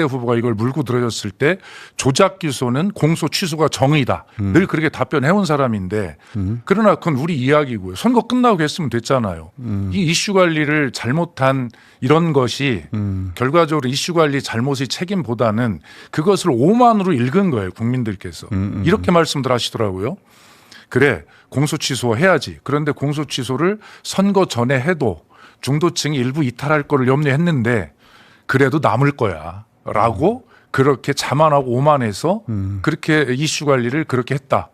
후보가 이걸 물고 들어졌을 때 조작 기소는 공소 취소가 정의다. 늘 그렇게 답변해온 사람인데 그러나 그건 우리 이야기고요. 선거 끝나고 했으면 됐잖아요. 이 이슈 관리를 잘못한 이런 것이 결과적으로 이슈 관리 잘못의 책임보다는 그것을 오만으로 읽은 거예요. 국민들께서. 이렇게 말씀들 하시더라고요. 그래 공소 취소해야지. 그런데 공소 취소를 선거 전에 해도 중도층이 일부 이탈할 거를 염려했는데 그래도 남을 거야 라고 그렇게 자만하고 오만해서 그렇게 이슈 관리를 그렇게 했다.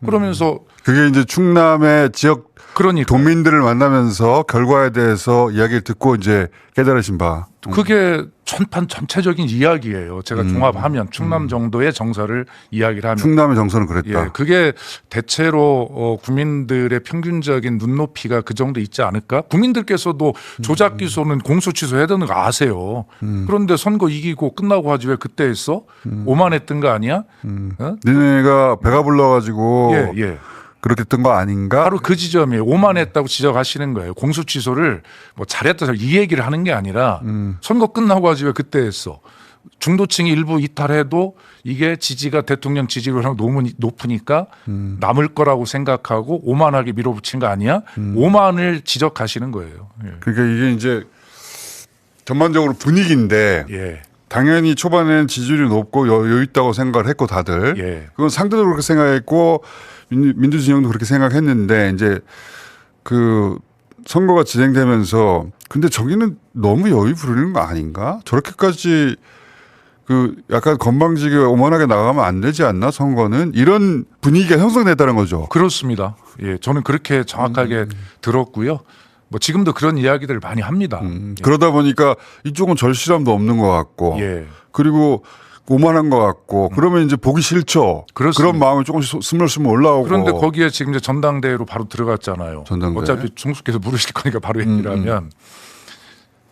그러면서 그게 이제 충남의 지역 그러니까 도민들을 만나면서 결과에 대해서 이야기를 듣고 이제 깨달으신 바. 그게 전판 전체적인 이야기예요. 제가 종합하면 충남 정도의 정서를 이야기를 하면 충남의 정서는 그랬다. 예, 그게 대체로 국민들의 평균적인 눈높이가 그 정도 있지 않을까? 국민들께서도 조작 기소는 공소 취소해야 되는 거 아세요. 그런데 선거 이기고 끝나고 하지 왜 그때 했어? 오만했던 거 아니야? 어? 니네가 배가 불러가지고 예, 예. 그렇게 했던 거 아닌가? 바로 그 지점이에요. 오만했다고 지적하시는 거예요. 공소 취소를 뭐 잘했다 이 얘기를 하는 게 아니라 선거 끝나고 하지 왜 그때 했어. 중도층이 일부 이탈해도 이게 지지가 대통령 지지율이 너무 높으니까 남을 거라고 생각하고 오만하게 밀어붙인 거 아니야? 오만을 지적하시는 거예요. 예. 그러니까 이게 이제 전반적으로 분위기인데 예. 당연히 초반에는 지지율이 높고 여유 있다고 생각을 했고 다들 예. 그건 상대도 그렇게 생각했고 민주진영도 그렇게 생각했는데 이제 그 선거가 진행되면서 근데 저기는 너무 여유 부리는 거 아닌가? 저렇게까지 그 약간 건방지게 오만하게 나가면 안 되지 않나 선거는 이런 분위기가 형성됐다는 거죠. 그렇습니다. 예, 저는 그렇게 정확하게 들었고요. 뭐 지금도 그런 이야기들을 많이 합니다. 그러다 보니까 이쪽은 절실함도 없는 것 같고 예. 그리고 오만한 것 같고 그러면 이제 보기 싫죠. 그렇습니다. 그런 마음이 조금씩 스물스물 올라오고. 그런데 거기에 지금 이제 전당대회로 바로 들어갔잖아요. 전당대회. 어차피 총수께서 물으실 거니까 바로 얘기를 하면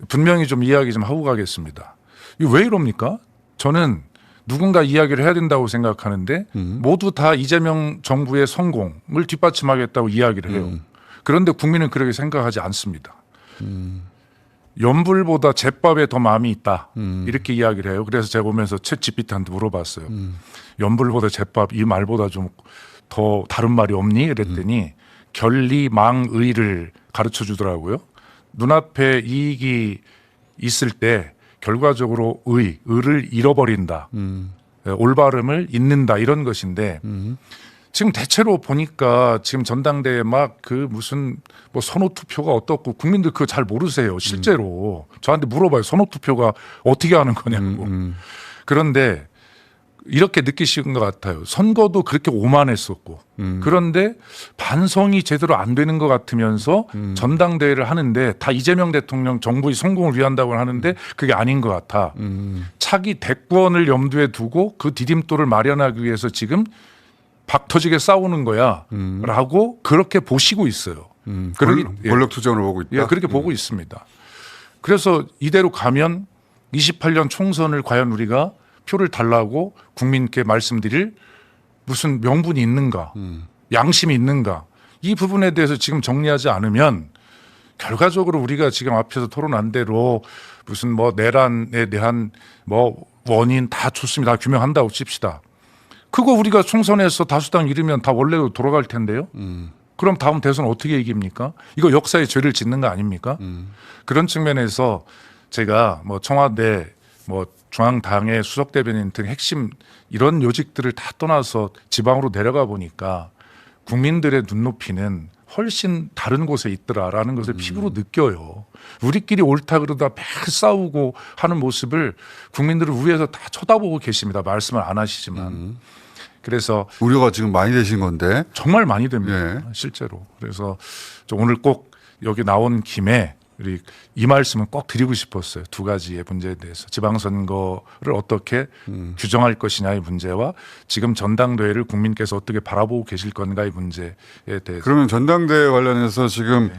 분명히 좀 이야기 좀 하고 가겠습니다. 이거 왜 이럽니까? 저는 누군가 이야기를 해야 된다고 생각하는데 모두 다 이재명 정부의 성공을 뒷받침하겠다고 이야기를 해요. 그런데 국민은 그렇게 생각하지 않습니다. 연불보다 제밥에 더 마음이 있다. 이렇게 이야기를 해요. 그래서 제가 오면서 챗GPT한테 물어봤어요. 연불보다 제밥 이 말보다 좀 더 다른 말이 없니? 그랬더니 결리망의를 가르쳐 주더라고요. 눈앞에 이익이 있을 때 결과적으로 의를 잃어버린다. 올바름을 잊는다. 이런 것인데 지금 대체로 보니까 지금 전당대회 막 그 무슨 뭐 선호 투표가 어떻고 국민들 그거 잘 모르세요. 실제로 저한테 물어봐요. 선호 투표가 어떻게 하는 거냐고. 그런데 이렇게 느끼시는 것 같아요. 선거도 그렇게 오만했었고 그런데 반성이 제대로 안 되는 것 같으면서 전당대회를 하는데 다 이재명 대통령 정부의 성공을 위한다고 하는데 그게 아닌 것 같아. 차기 대권을 염두에 두고 그 디딤돌을 마련하기 위해서 지금 박 터지게 싸우는 거야 라고 그렇게 보시고 있어요. 권력 투쟁으로 보고 있다. 예, 그렇게 보고 있습니다. 그래서 이대로 가면 28년 총선을 과연 우리가 표를 달라고 국민께 말씀드릴 무슨 명분이 있는가, 양심이 있는가 이 부분에 대해서 지금 정리하지 않으면 결과적으로 우리가 지금 앞에서 토론한 대로 무슨 뭐 내란에 대한 뭐 원인 다 좋습니다. 다 규명한다고 칩시다. 그거 우리가 총선에서 다수당 잃으면 다 원래로 돌아갈 텐데요. 그럼 다음 대선 어떻게 이깁니까? 이거 역사의 죄를 짓는 거 아닙니까? 그런 측면에서 제가 뭐 청와대 뭐 중앙당의 수석 대변인 등 핵심 이런 요직들을 다 떠나서 지방으로 내려가 보니까 국민들의 눈높이는 훨씬 다른 곳에 있더라라는 것을 피부로 느껴요. 우리끼리 옳다 그러다 매일 싸우고 하는 모습을 국민들을 위에서 다 쳐다보고 계십니다. 말씀을 안 하시지만. 그래서 우려가 지금 많이 되신 건데. 정말 많이 됩니다. 예. 실제로. 그래서 오늘 꼭 여기 나온 김에 우리 이 말씀은 꼭 드리고 싶었어요. 두 가지의 문제에 대해서. 지방선거를 어떻게 규정할 것이냐의 문제와 지금 전당대회를 국민께서 어떻게 바라보고 계실 건가의 문제에 대해서. 그러면 전당대회 관련해서 지금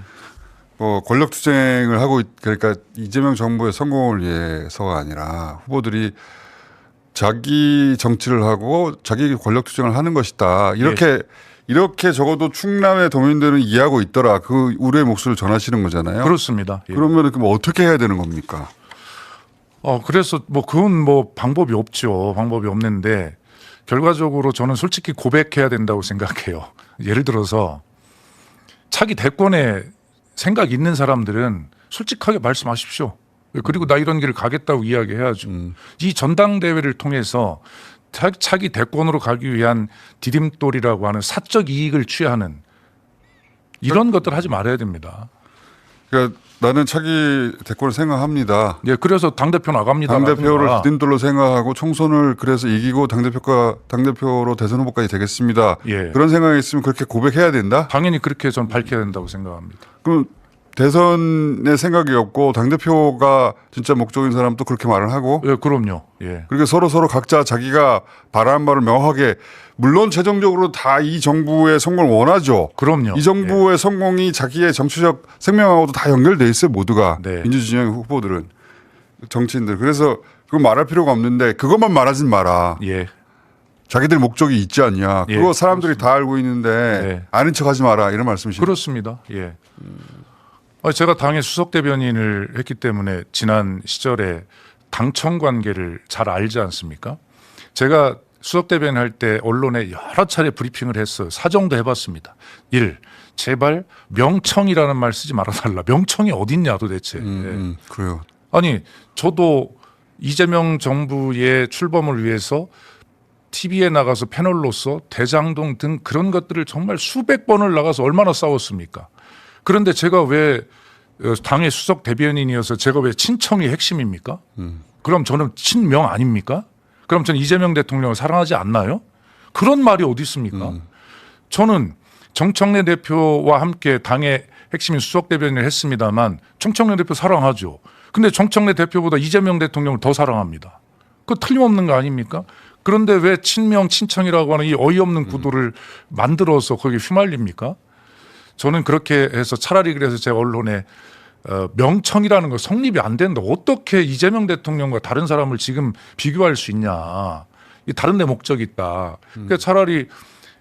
권력 투쟁을 하고 그러니까 이재명 정부의 성공을 위해서가 아니라 후보들이 자기 정치를 하고 자기 권력 투쟁을 하는 것이다. 이렇게 적어도 충남의 도민들은 이해하고 있더라. 그 우려의 목소리를 전하시는 거잖아요. 그렇습니다. 예. 그러면 그럼 어떻게 해야 되는 겁니까? 그래서 뭐 그건 뭐 방법이 없죠. 방법이 없는데 결과적으로 저는 솔직히 고백해야 된다고 생각해요. 예를 들어서 차기 대권에 생각 있는 사람들은 솔직하게 말씀하십시오. 그리고 나 이런 길을 가겠다고 이야기해야죠. 이 전당대회를 통해서 차기 대권으로 가기 위한 디딤돌이라고 하는 사적 이익을 취하는 이런 것들 하지 말아야 됩니다. 그러니까 나는 차기 대권을 생각합니다. 예, 그래서 당대표 나갑니다. 당대표를 디딤돌로 생각하고 총선을 그래서 이기고 당대표로 대선 후보까지 되겠습니다. 예. 그런 생각이 있으면 그렇게 고백해야 된다? 당연히 그렇게 전 밝혀야 된다고 생각합니다. 그럼 대선의 생각이 없고 당대표가 진짜 목적인 사람도 그렇게 말을 하고 예, 그럼요. 예. 그렇게 서로 각자 자기가 바라는 바를 명확하게 물론 최종적으로 다 이 정부의 성공을 원하죠. 그럼요. 이 정부의 성공이 자기의 정치적 생명하고도 다 연결돼 있어요. 모두가 네. 민주진영 후보들은 정치인들. 그래서 그거 말할 필요가 없는데 그것만 말하진 마라. 예. 자기들 목적이 있지 않냐. 예, 그거 사람들이 다 알고 있는데 네. 아는 척하지 마라 이런 말씀이시죠. 그렇습니다. 예. 제가 당의 수석 대변인을 했기 때문에 지난 시절에 당청 관계를 잘 알지 않습니까? 제가 수석 대변인 할 때 언론에 여러 차례 브리핑을 했어요. 사정도 해봤습니다. 1. 제발 명청이라는 말 쓰지 말아달라. 명청이 어딨냐 도대체. 그래요. 아니 저도 이재명 정부의 출범을 위해서 TV에 나가서 패널로서 대장동 등 그런 것들을 정말 수백 번을 나가서 얼마나 싸웠습니까? 그런데 제가 왜 당의 수석 대변인이어서 제가 왜 친청이 핵심입니까? 그럼 저는 친명 아닙니까? 그럼 저는 이재명 대통령을 사랑하지 않나요? 그런 말이 어디 있습니까? 저는 정청래 대표와 함께 당의 핵심인 수석 대변인을 했습니다만 정청래 대표 사랑하죠. 근데 정청래 대표보다 이재명 대통령을 더 사랑합니다. 그거 틀림없는 거 아닙니까? 그런데 왜 친명 친청이라고 하는 이 어이없는 구도를 만들어서 거기에 휘말립니까? 저는 그렇게 해서 차라리 그래서 제가 언론에 명청이라는 거 성립이 안 된다. 어떻게 이재명 대통령과 다른 사람을 지금 비교할 수 있냐. 이 다른 데 목적이 있다. 그러니까 차라리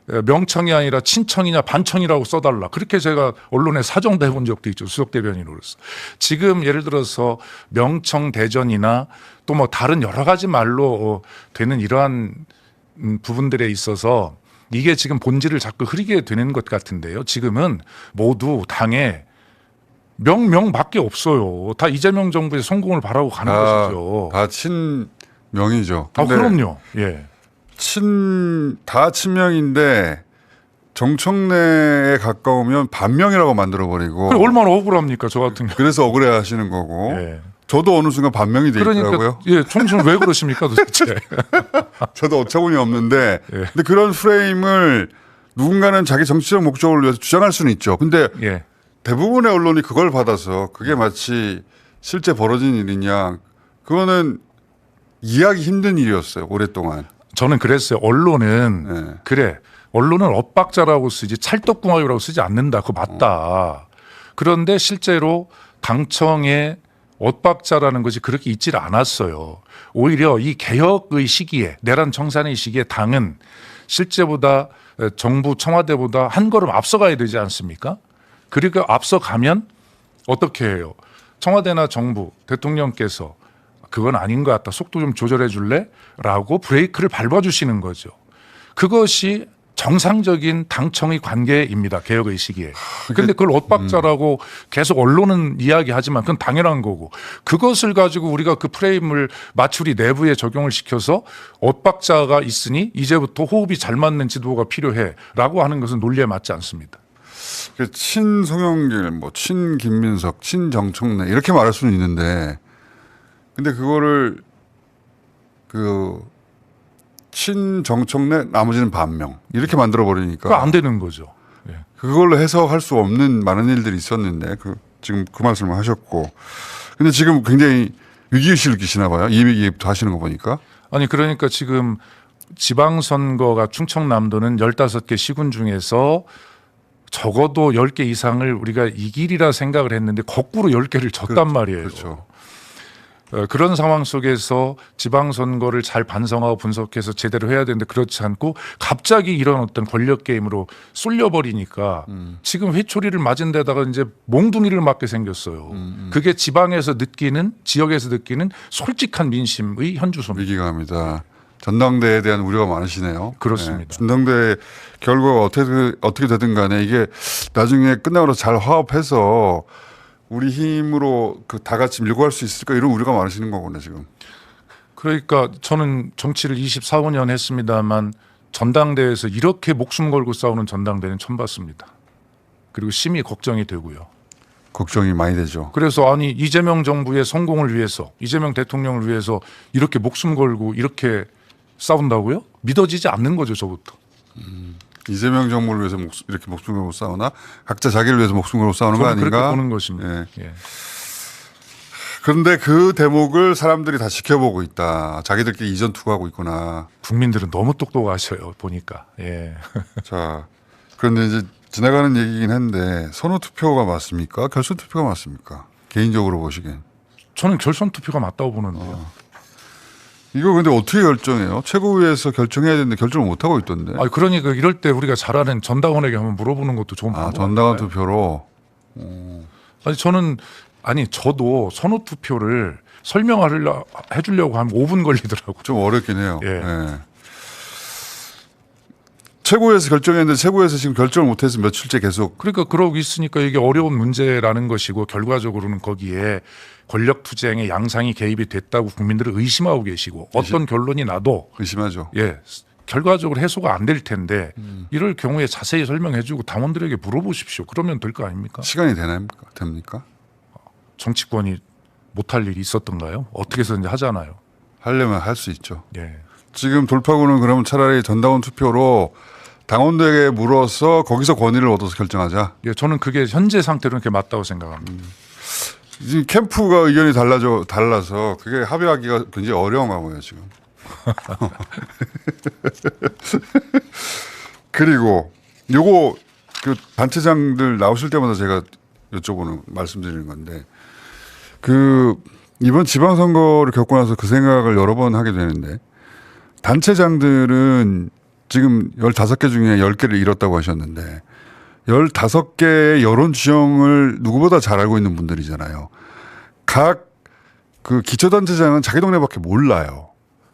명청이 아니라 친청이냐 반청이라고 써달라. 그렇게 제가 언론에 사정도 해본 적도 있죠. 수석 대변인으로서. 지금 예를 들어서 명청 대전이나 또 뭐 다른 여러 가지 말로 되는 이러한 부분들에 있어서 이게 지금 본질을 자꾸 흐리게 되는 것 같은데요. 지금은 모두 당에 명밖에 없어요. 다 이재명 정부의 성공을 바라고 가는 것이죠. 다 친명이죠. 그럼요. 예. 다 친명인데 정청래에 가까우면 반명이라고 만들어버리고. 얼마나 억울합니까, 저 같은 경우. 그래서 억울해하시는 거고. 예. 저도 어느 순간 반명이 돼 있더라고요. 그러니까 예, 총수는 왜 그러십니까, 도대체? 저도 어처구니 없는데, 예. 근데 그런 프레임을 누군가는 자기 정치적 목적을 위해서 주장할 수는 있죠. 근데 예. 대부분의 언론이 그걸 받아서 그게 마치 실제 벌어진 일이냐, 그거는 이해하기 힘든 일이었어요, 오랫동안. 저는 그랬어요. 언론은 언론은 엇박자라고 쓰지 찰떡궁합이라고 쓰지 않는다. 그거 맞다. 그런데 실제로 당청의 엇박자라는 것이 그렇게 있질 않았어요. 오히려 이 개혁의 시기에 내란 청산의 시기에 당은 실제보다 정부 청와대보다 한 걸음 앞서가야 되지 않습니까? 그리고 앞서가면 어떻게 해요? 청와대나 정부 대통령께서 그건 아닌 것 같다. 속도 좀 조절해 줄래? 라고 브레이크를 밟아주시는 거죠. 그것이 정상적인 당청의 관계입니다. 개혁의 시기에. 그런데 그걸 엇박자라고 계속 언론은 이야기하지만 그건 당연한 거고 그것을 가지고 우리가 그 프레임을 마추리 내부에 적용을 시켜서 엇박자가 있으니 이제부터 호흡이 잘 맞는 지도가 필요해라고 하는 것은 논리에 맞지 않습니다. 친송영길, 친김민석, 친정청래 이렇게 말할 수는 있는데 근데 그거를 친정청래 나머지는 반명 이렇게 만들어 버리니까 그거 안 되는 거죠. 예. 그걸로 해석할 수 없는 많은 일들이 있었는데 지금 그 말씀을 하셨고 근데 지금 굉장히 위기의식을 느끼시나 봐요. 이미기부터 하시는 거 보니까. 아니 그러니까 지금 지방선거가 충청남도는 15개 시군 중에서 적어도 10개 이상을 우리가 이기리라 생각을 했는데 거꾸로 10개를 졌단 말이에요. 그렇죠. 그런 상황 속에서 지방선거를 잘 반성하고 분석해서 제대로 해야 되는데 그렇지 않고 갑자기 이런 어떤 권력 게임으로 쏠려버리니까 지금 회초리를 맞은 데다가 이제 몽둥이를 맞게 생겼어요. 그게 지방에서 느끼는 지역에서 느끼는 솔직한 민심의 현주소입니다. 위기감이다. 전당대회에 대한 우려가 많으시네요. 그렇습니다. 네. 전당대회 결과가 어떻게 되든 간에 이게 나중에 끝나고 나서 잘 화합해서 우리 힘으로 그 다 같이 밀고 갈 수 있을까 이런 우려가 많으시는 거구나 지금. 그러니까 저는 정치를 24, 5년 했습니다만 전당대회에서 이렇게 목숨 걸고 싸우는 전당대회는 처음 봤습니다. 그리고 심히 걱정이 되고요. 걱정이 많이 되죠. 그래서 아니 이재명 정부의 성공을 위해서 이재명 대통령을 위해서 이렇게 목숨 걸고 이렇게 싸운다고요? 믿어지지 않는 거죠, 저부터. 이재명 정부를 위해서 이렇게 목숨 걸고 싸우나 각자 자기를 위해서 목숨 걸고 싸우는 거 저는 아닌가? 그렇게 보는 것입니다. 예. 예. 그런데 그 대목을 사람들이 다 지켜보고 있다. 자기들끼리 이전 투구하고 있구나. 국민들은 너무 똑똑하셔요, 보니까. 예. 자, 그런데 이제 지나가는 얘기긴 한데 선호 투표가 맞습니까? 결선 투표가 맞습니까? 개인적으로 보시기엔. 저는 결선 투표가 맞다고 보는데요. 이거 근데 어떻게 결정해요? 최고위에서 결정해야 되는데 결정을 못 하고 있던데. 아니 그러니까 이럴 때 우리가 잘 아는 전당원에게 한번 물어보는 것도 좋은 아, 방법. 전당원 투표로. 아니 저도 선호 투표를 설명하려 해주려고 하면 5분 걸리더라고요. 좀 어렵긴 해요. 예. 예. 최고위에서 결정했는데 최고위에서 지금 결정을 못해서 며칠째 계속. 그러니까 그러고 있으니까 이게 어려운 문제라는 것이고 결과적으로는 거기에 권력 투쟁의 양상이 개입이 됐다고 국민들은 의심하고 계시고 어떤 결론이 나도 의심하죠. 예 결과적으로 해소가 안 될 텐데 이럴 경우에 자세히 설명해주고 당원들에게 물어보십시오. 그러면 될 거 아닙니까? 시간이 됩니까? 정치권이 못할 일이 있었던가요? 어떻게 해서든지 하잖아요. 하려면 할 수 있죠. 예. 지금 돌파구는 그러면 차라리 전당원 투표로 당원들에게 물어서 거기서 권위를 얻어서 결정하자. 예, 저는 그게 현재 상태로는 그게 맞다고 생각합니다. 지금 캠프가 의견이 달라서 그게 합의하기가 굉장히 어려운 거고요 지금. 그리고 요거 그 단체장들 나오실 때마다 제가 여쭤보는 말씀드리는 건데 그 이번 지방선거를 겪고 나서 그 생각을 여러 번 하게 되는데 단체장들은 지금 15개 중에 10개를 잃었다고 하셨는데 15개의 여론 지형을 누구보다 잘 알고 있는 분들이잖아요. 각 그 기초단체장은 자기 동네밖에 몰라요.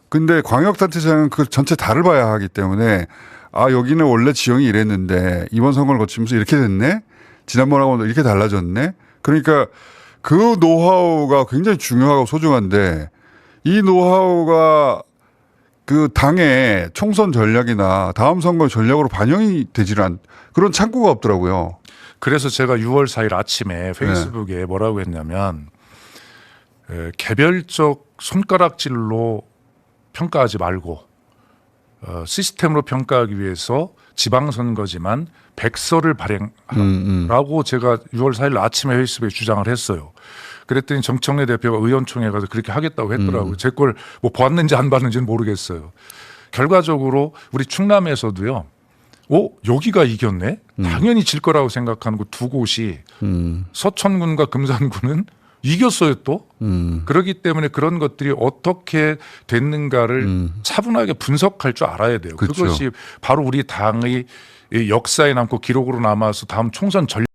근데 광역단체장은 그 전체 다를 봐야 하기 때문에 아, 여기는 원래 지형이 이랬는데 이번 선거를 거치면서 이렇게 됐네? 지난번하고는 이렇게 달라졌네? 그러니까 그 노하우가 굉장히 중요하고 소중한데 이 노하우가 그 당의 총선 전략이나 다음 선거 전략으로 반영이 되지를 않, 그런 창구가 없더라고요. 그래서 제가 6월 4일 아침에 페이스북에 뭐라고 했냐면 개별적 손가락질로 평가하지 말고 시스템으로 평가하기 위해서 지방선거지만 백서를 발행하라고 제가 6월 4일 아침에 페이스북에 주장을 했어요. 그랬더니 정청래 대표가 의원총회 가서 그렇게 하겠다고 했더라고요. 제 걸 뭐 봤는지 안 봤는지는 모르겠어요. 결과적으로 우리 충남에서도요. 여기가 이겼네? 당연히 질 거라고 생각하는 그 두 곳이 서천군과 금산군은 이겼어요 또. 그렇기 때문에 그런 것들이 어떻게 됐는가를 차분하게 분석할 줄 알아야 돼요. 그렇죠. 그것이 바로 우리 당의 역사에 남고 기록으로 남아서 다음 총선 전략